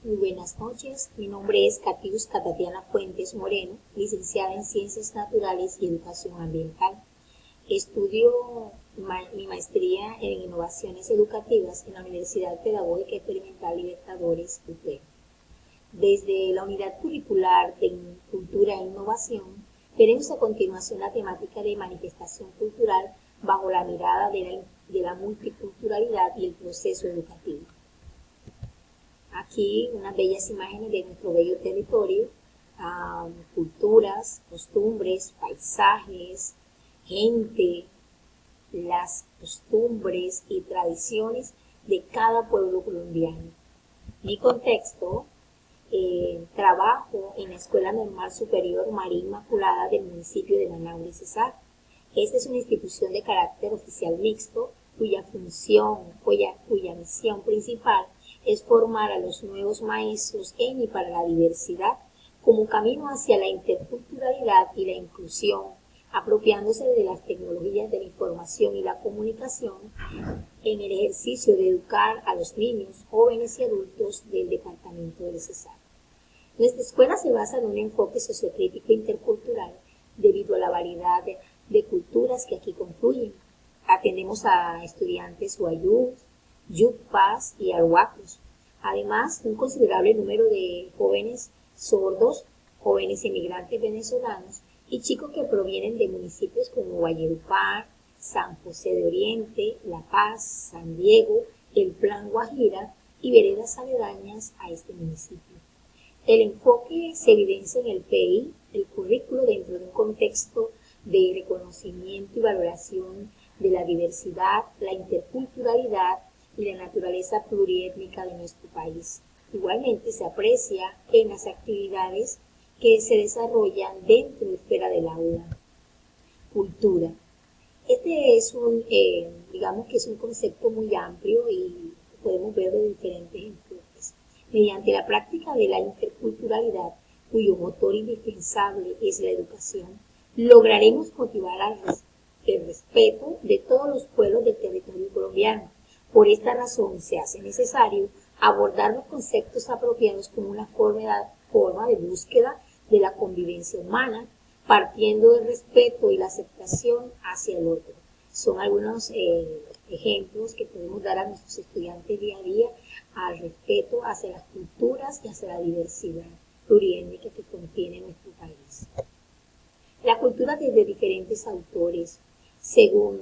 Muy buenas noches, mi nombre es Katiuska Tatiana Fuentes Moreno, licenciada en Ciencias Naturales y Educación Ambiental. Estudio mi maestría en Innovaciones Educativas en la Universidad Pedagógica Experimental Libertadores, UTE. Desde la Unidad Curricular de Cultura e Innovación, veremos a continuación la temática de manifestación cultural bajo la mirada de la multiculturalidad y el proceso educativo. Aquí unas bellas imágenes de nuestro bello territorio, culturas, costumbres, paisajes, gente, las costumbres y tradiciones de cada pueblo colombiano. Mi contexto, trabajo en la Escuela Normal Superior María Inmaculada del municipio de Manaure, Cesar. Esta es una institución de carácter oficial mixto cuya misión principal es formar a los nuevos maestros en y para la diversidad como camino hacia la interculturalidad y la inclusión, apropiándose de las tecnologías de la información y la comunicación en el ejercicio de educar a los niños, jóvenes y adultos del departamento del Cesar. Nuestra escuela se basa en un enfoque sociocrítico intercultural debido a la variedad de culturas que aquí confluyen. Atendemos a estudiantes huayús, yucpas y arhuacos. Además, un considerable número de jóvenes sordos, jóvenes inmigrantes venezolanos y chicos que provienen de municipios como Valledupar, San José de Oriente, La Paz, San Diego, El Plan Guajira y veredas aledañas a este municipio. El enfoque se evidencia en el PI, el currículo dentro de un contexto de reconocimiento y valoración de la diversidad, la interculturalidad y la naturaleza pluriétnica de nuestro país. Igualmente se aprecia en las actividades que se desarrollan dentro y fuera del aula. Cultura. Este es digamos que es un concepto muy amplio y podemos ver de diferentes enfoques. Mediante la práctica de la interculturalidad, cuyo motor indispensable es la educación, lograremos motivar el respeto de todos los pueblos del territorio colombiano. Por esta razón se hace necesario abordar los conceptos apropiados como una forma de búsqueda de la convivencia humana, partiendo del respeto y la aceptación hacia el otro. Son algunos ejemplos que podemos dar a nuestros estudiantes día a día al respeto hacia las culturas y hacia la diversidad pluriétnica que contiene nuestro país. La cultura desde diferentes autores. Según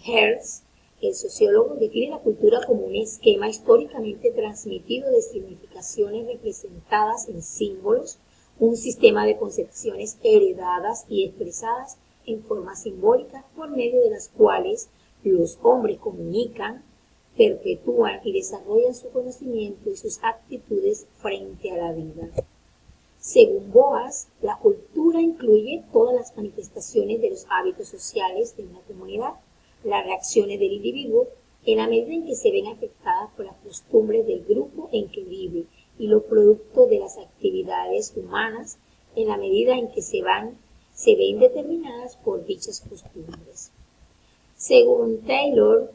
Hertz, el sociólogo define la cultura como un esquema históricamente transmitido de significaciones representadas en símbolos, un sistema de concepciones heredadas y expresadas en formas simbólicas por medio de las cuales los hombres comunican, perpetúan y desarrollan su conocimiento y sus actitudes frente a la vida. Según Boas, la cultura incluye todas las manifestaciones de los hábitos sociales de una comunidad, las reacciones del individuo en la medida en que se ven afectadas por las costumbres del grupo en que vive y los productos de las actividades humanas en la medida en que se ven determinadas por dichas costumbres. Según Taylor,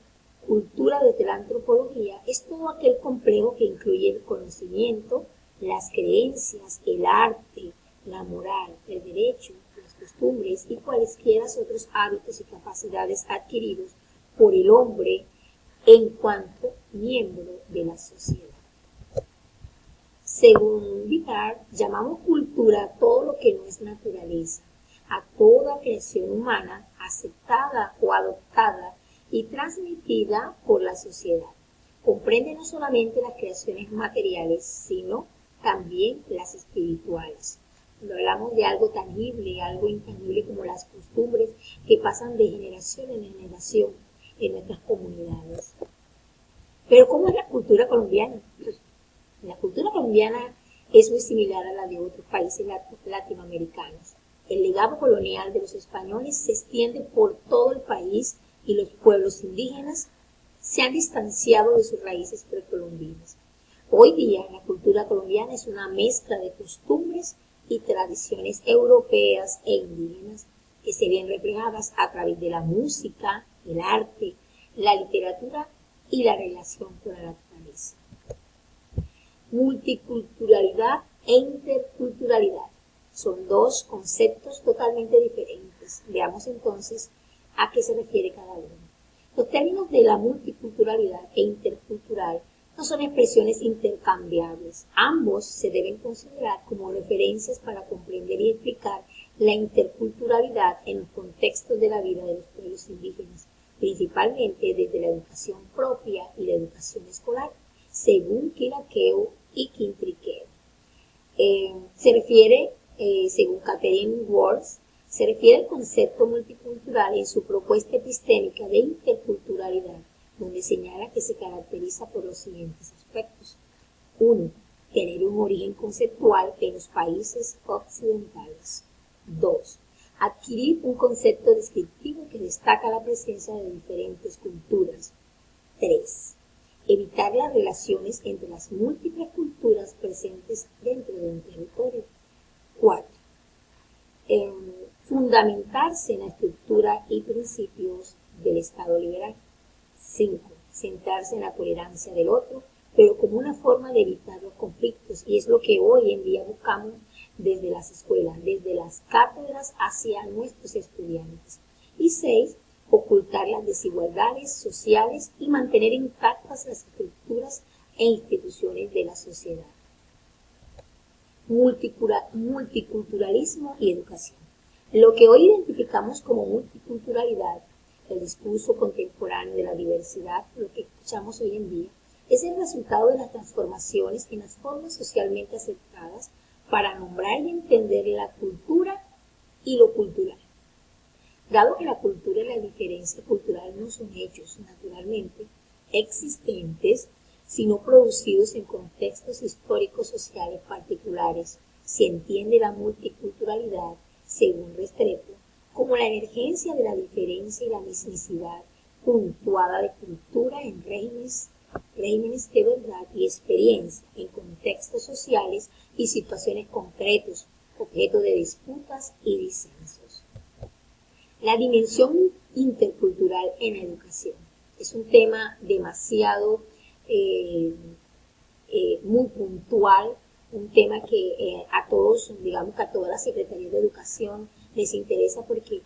cultura desde la antropología es todo aquel complejo que incluye el conocimiento, las creencias, el arte, la moral, el derecho, las costumbres y cualesquiera otros hábitos y capacidades adquiridos por el hombre en cuanto miembro de la sociedad. Según Bidart, llamamos cultura a todo lo que no es naturaleza, a toda creación humana aceptada o adoptada y transmitida por la sociedad. Comprende no solamente las creaciones materiales, sino también las espirituales. Cuando hablamos de algo tangible, algo intangible como las costumbres que pasan de generación en generación en nuestras comunidades. Pero ¿cómo es la cultura colombiana? La cultura colombiana es muy similar a la de otros países latinoamericanos. El legado colonial de los españoles se extiende por todo el país y los pueblos indígenas se han distanciado de sus raíces precolombinas. Hoy día la cultura colombiana es una mezcla de costumbres y tradiciones europeas e indígenas que se ven reflejadas a través de la música, el arte, la literatura y la relación con la naturaleza. Multiculturalidad e interculturalidad son dos conceptos totalmente diferentes. Veamos entonces a qué se refiere cada uno. Los términos de la multiculturalidad e intercultural no son expresiones intercambiables. Ambos se deben considerar como referencias para comprender y explicar la interculturalidad en los contextos de la vida de los pueblos indígenas, principalmente desde la educación propia y la educación escolar, según Quiraqueo y Quintriqueo. Se refiere, según Catherine Worth, se refiere al concepto multicultural en su propuesta epistémica de interculturalidad, donde señala que se caracteriza por los siguientes aspectos. 1. Tener un origen conceptual en los países occidentales. 2. Adquirir un concepto descriptivo que destaca la presencia de diferentes culturas. 3. Evitar las relaciones entre las múltiples culturas presentes dentro de un territorio. 4. Fundamentarse en la estructura y principios del Estado liberal. 5. Centrarse en la tolerancia del otro, pero como una forma de evitar los conflictos, y es lo que hoy en día buscamos desde las escuelas, desde las cátedras hacia nuestros estudiantes. Y 6. Ocultar las desigualdades sociales y mantener intactas las estructuras e instituciones de la sociedad. Multiculturalismo y educación. Lo que hoy identificamos como multiculturalidad, el discurso contemporáneo de la diversidad, lo que escuchamos hoy en día, es el resultado de las transformaciones en las formas socialmente aceptadas para nombrar y entender la cultura y lo cultural. Dado que la cultura y la diferencia cultural no son hechos naturalmente existentes, sino producidos en contextos históricos sociales particulares, se entiende la multiculturalidad, según Restrepo, como la emergencia de la diferencia y la mismicidad puntuada de cultura en regímenes de verdad y experiencia en contextos sociales y situaciones concretos, objeto de disputas y disensos. La dimensión intercultural en la educación es un tema demasiado muy puntual, un tema que a todos, digamos que a todas las secretarías de educación les interesa porque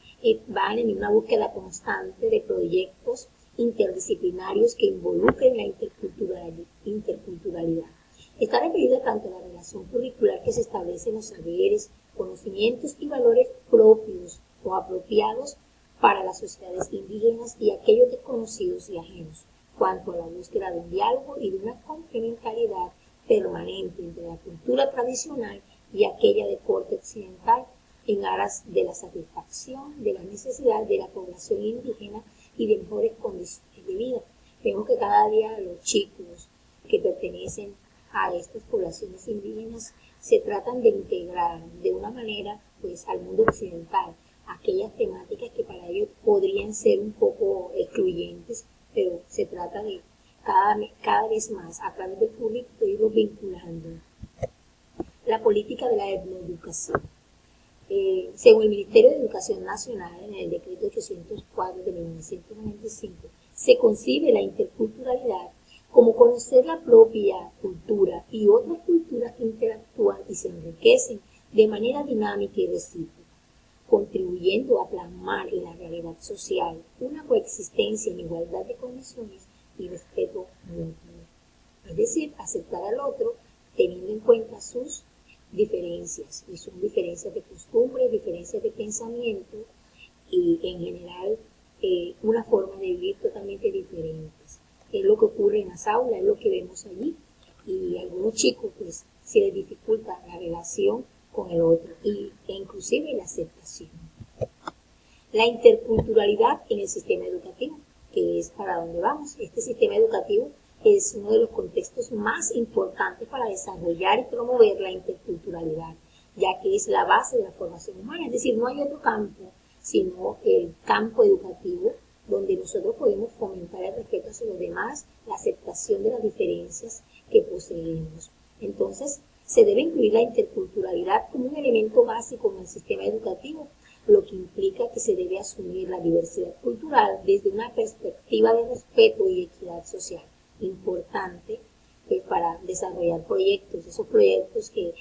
van en una búsqueda constante de proyectos interdisciplinarios que involucren la interculturalidad. Está referida tanto a la relación curricular que se establece en los saberes, conocimientos y valores propios o apropiados para las sociedades indígenas y aquellos desconocidos y ajenos, cuanto a la búsqueda de un diálogo y de una complementariedad permanente entre la cultura tradicional y aquella de corte occidental en aras de la satisfacción de las necesidades de la población indígena y de mejores condiciones de vida. Vemos que cada día los chicos que pertenecen a estas poblaciones indígenas se tratan de integrar de una manera pues al mundo occidental aquellas temáticas que para ellos podrían ser un poco excluyentes, pero se trata de cada vez más a través del currículo irlos vinculando. La política de la etnoeducación. Según el Ministerio de Educación Nacional, en el decreto 804 de 1995, se concibe la interculturalidad como conocer la propia cultura y otras culturas que interactúan y se enriquecen de manera dinámica y recíproca, contribuyendo a plasmar en la realidad social una coexistencia en igualdad de condiciones y respeto mutuo. Es decir, aceptar al otro teniendo en cuenta sus diferencias, y son diferencias de costumbres, diferencias de pensamiento y en general una forma de vivir totalmente diferentes. Es lo que ocurre en las aulas, es lo que vemos allí, y a algunos chicos pues se les dificulta la relación con el otro e inclusive la aceptación. La interculturalidad en el sistema educativo, que es para donde vamos. Este sistema educativo es uno de los contextos más importantes para desarrollar y promover la interculturalidad, ya que es la base de la formación humana. Es decir, no hay otro campo sino el campo educativo donde nosotros podemos fomentar el respeto hacia los demás, la aceptación de las diferencias que poseemos. Entonces, se debe incluir la interculturalidad como un elemento básico en el sistema educativo, lo que implica que se debe asumir la diversidad cultural desde una perspectiva de respeto y equidad social. Importante para desarrollar proyectos, esos proyectos que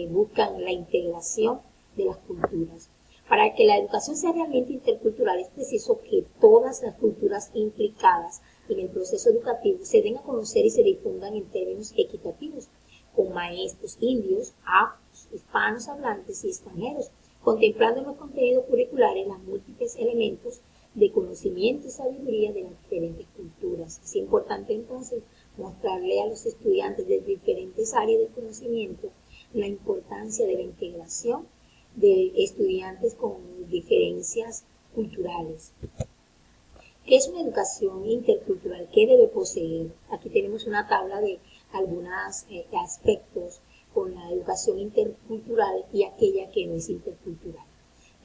buscan la integración de las culturas. Para que la educación sea realmente intercultural es preciso que todas las culturas implicadas en el proceso educativo se den a conocer y se difundan en términos equitativos, con maestros indios, afros, hispanos hablantes y extranjeros, contemplando en los contenidos curriculares los múltiples elementos de conocimiento y sabiduría de las diferentes culturas. Es importante entonces mostrarle a los estudiantes de diferentes áreas del conocimiento la importancia de la integración de estudiantes con diferencias culturales. ¿Qué es una educación intercultural? ¿Qué debe poseer? Aquí tenemos una tabla de algunos aspectos con la educación intercultural y aquella que no es intercultural.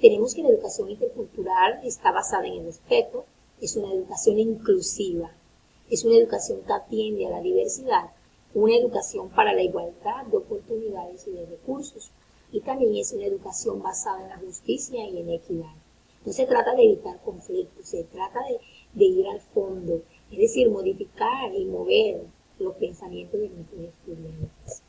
Tenemos que la educación intercultural está basada en el respeto, es una educación inclusiva, es una educación que atiende a la diversidad, una educación para la igualdad de oportunidades y de recursos, y también es una educación basada en la justicia y en equidad. No se trata de evitar conflictos, se trata de ir al fondo, es decir, modificar y mover los pensamientos de nuestros estudiantes.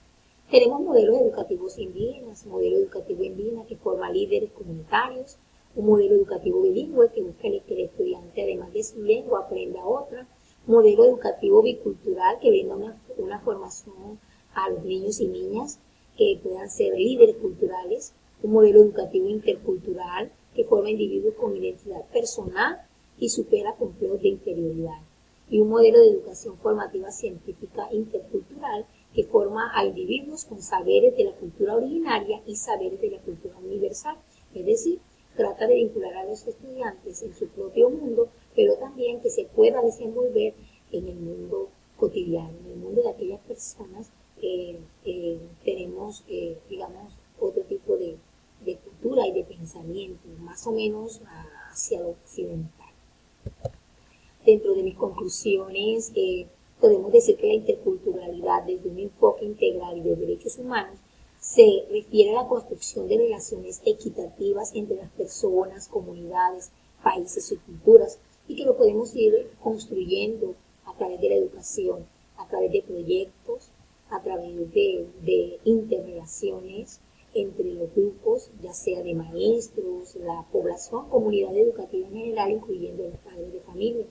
Tenemos modelos educativos indígenas, modelo educativo indígena que forma líderes comunitarios, un modelo educativo bilingüe que busca que el estudiante, además de su lengua, aprenda otra, modelo educativo bicultural que brinda una formación a los niños y niñas que puedan ser líderes culturales, un modelo educativo intercultural que forma individuos con identidad personal y supera complejos de inferioridad, y un modelo de educación formativa científica intercultural que forma a individuos con saberes de la cultura originaria y saberes de la cultura universal, es decir, trata de vincular a los estudiantes en su propio mundo, pero también que se pueda desenvolver en el mundo cotidiano, en el mundo de aquellas personas que tenemos, digamos, otro tipo de cultura y de pensamiento, más o menos hacia lo occidental. Dentro de mis conclusiones, podemos decir que la interculturalidad desde un enfoque integral y de derechos humanos se refiere a la construcción de relaciones equitativas entre las personas, comunidades, países y culturas, y que lo podemos ir construyendo a través de la educación, a través de proyectos, a través de interrelaciones entre los grupos, ya sea de maestros, la población, comunidad educativa en general, incluyendo los padres de familia.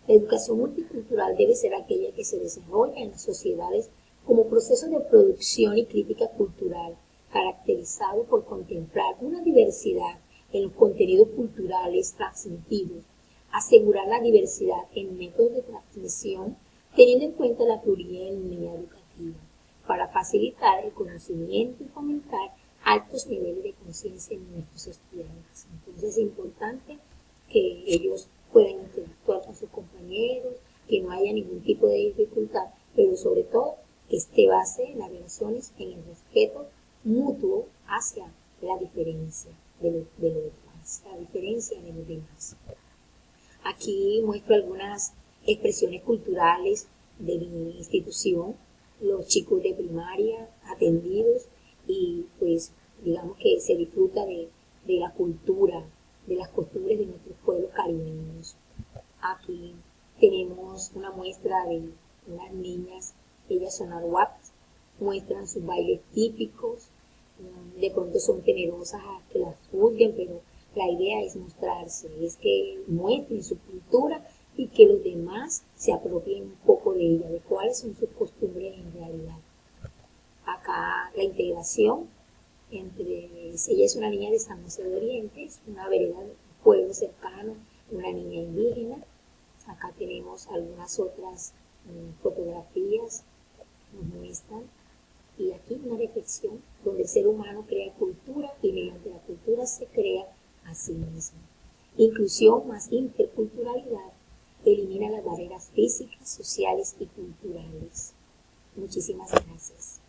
La educación multicultural debe ser aquella que se desarrolla en las sociedades como proceso de producción y crítica cultural, caracterizado por contemplar una diversidad en los contenidos culturales transmitidos, asegurar la diversidad en métodos de transmisión, teniendo en cuenta la plurietnia educativa, para facilitar el conocimiento y fomentar altos niveles de conciencia en nuestros estudiantes. Entonces es importante que ellos puedan interactuar con sus compañeros, que no haya ningún tipo de dificultad, pero sobre todo que esté base en las relaciones, en el respeto mutuo hacia la diferencia de los demás, la diferencia de los demás. Aquí muestro algunas expresiones culturales de mi institución, los chicos de primaria atendidos, y pues digamos que se disfruta de la cultura, de las costumbres de nuestros pueblos caribeños. Aquí tenemos una muestra de unas niñas, ellas son arhuapas, muestran sus bailes típicos, de pronto son temerosas a que las juzguen, pero la idea es mostrarse, es que muestren su cultura y que los demás se apropien un poco de ella, de cuáles son sus costumbres en realidad. Acá la integración entre, ella es una niña de San José de Oriente, es una vereda, un pueblo cercano, una niña indígena. Acá tenemos algunas otras fotografías que nos muestran. Y aquí una reflexión donde el ser humano crea cultura y mediante la cultura se crea a sí mismo. Inclusión más interculturalidad elimina las barreras físicas, sociales y culturales. Muchísimas gracias.